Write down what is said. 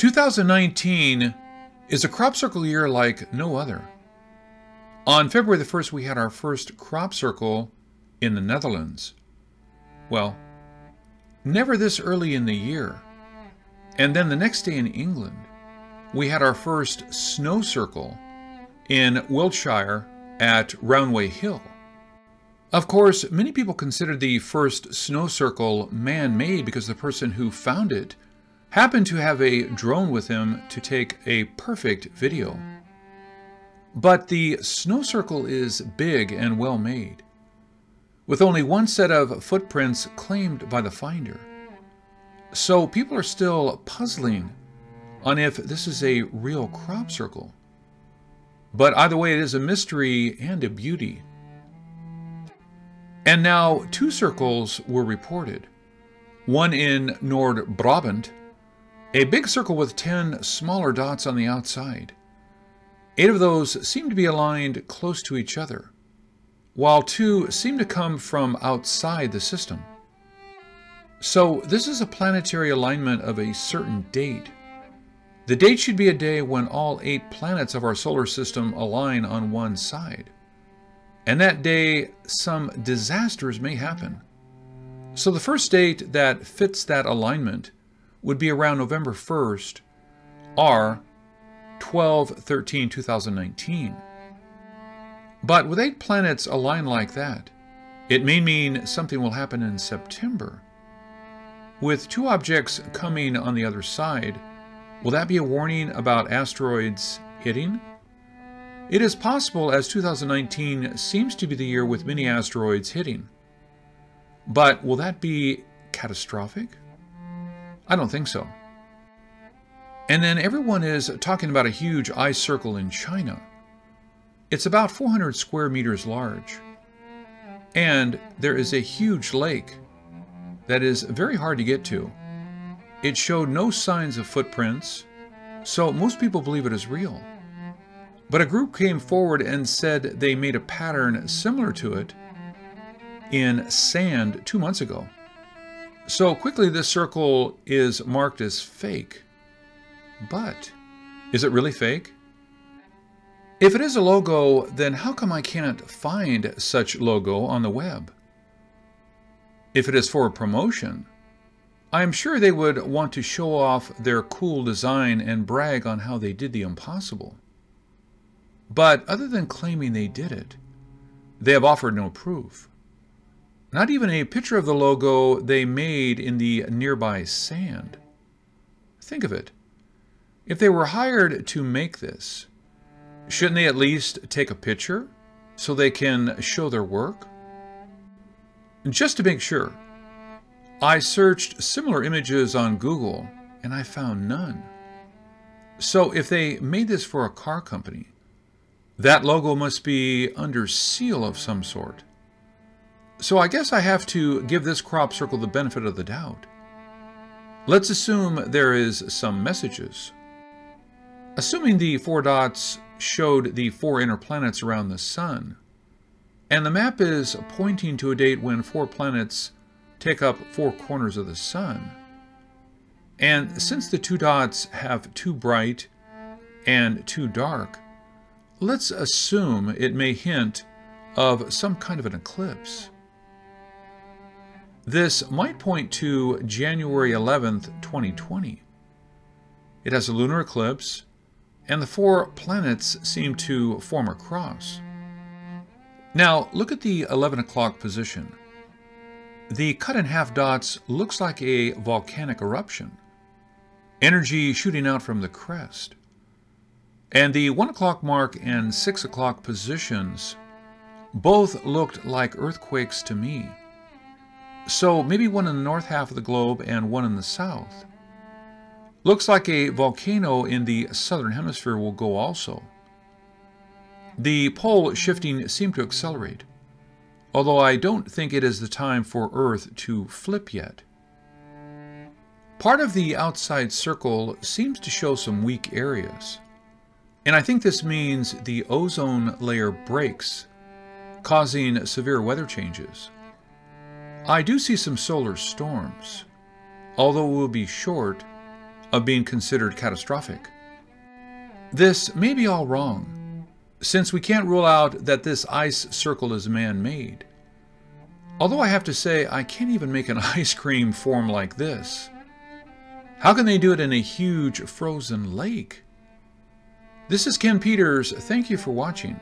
2019 is a crop circle year like no other. On February the 1st, we had our first crop circle in the Netherlands. Well, never this early in the year. And then the next day in England, we had our first snow circle in Wiltshire at Roundway Hill. Of course, many people consider the first snow circle man-made because the person who found it happened to have a drone with him to take a perfect video. But the snow circle is big and well made, with only one set of footprints claimed by the finder. So people are still puzzling on if this is a real crop circle. But either way, it is a mystery and a beauty. And now 2 circles were reported. One in Nord-Brabant, a big circle with 10 smaller dots on the outside. 8 of those seem to be aligned close to each other, while 2 seem to come from outside the system. So this is a planetary alignment of a certain date. The date should be a day when all 8 planets of our solar system align on one side. And that day, some disasters may happen. So the first date that fits that alignment would be around November 1st, or 12/13/2019. But with 8 planets aligned like that, it may mean something will happen in September. With 2 objects coming on the other side, will that be a warning about asteroids hitting? It is possible, as 2019 seems to be the year with many asteroids hitting. But will that be catastrophic? I don't think so. And then everyone is talking about a huge ice circle in China. It's about 400 square meters large. And there is a huge lake that is very hard to get to. It showed no signs of footprints, so most people believe it is real. But a group came forward and said they made a pattern similar to it in sand 2 months ago. So quickly this circle is marked as fake. But is it really fake? If it is a logo, then how come I can't find such logo on the web? If it is for a promotion, I am sure they would want to show off their cool design and brag on how they did the impossible. But other than claiming they did it, they have offered no proof. Not even a picture of the logo they made in the nearby sand. Think of it. If they were hired to make this, shouldn't they at least take a picture so they can show their work? Just to make sure, I searched similar images on Google and I found none. So if they made this for a car company, that logo must be under seal of some sort. So I guess I have to give this crop circle the benefit of the doubt. Let's assume there is some messages. Assuming the 4 dots showed the 4 inner planets around the Sun, and the map is pointing to a date when 4 planets take up 4 corners of the Sun. And since the 2 dots have 2 bright and 2 dark, let's assume it may hint of some kind of an eclipse. This might point to January 11th, 2020. It has a lunar eclipse, and the 4 planets seem to form a cross. Now, look at the 11 o'clock position. The cut-in-half dots looks like a volcanic eruption, energy shooting out from the crest. And the 1 o'clock mark and 6 o'clock positions both looked like earthquakes to me. So maybe one in the north half of the globe and one in the south. Looks like a volcano in the southern hemisphere will go also. The pole shifting seemed to accelerate, although I don't think it is the time for Earth to flip yet. Part of the outside circle seems to show some weak areas, and I think this means the ozone layer breaks, causing severe weather changes. I do see some solar storms. Although it will be short, of being considered catastrophic. This may be all wrong, since we can't rule out that this ice circle is man-made. Although I have to say, I can't even make an ice cream form like this. How can they do it in a huge frozen lake? This is Ken Peters. Thank you for watching.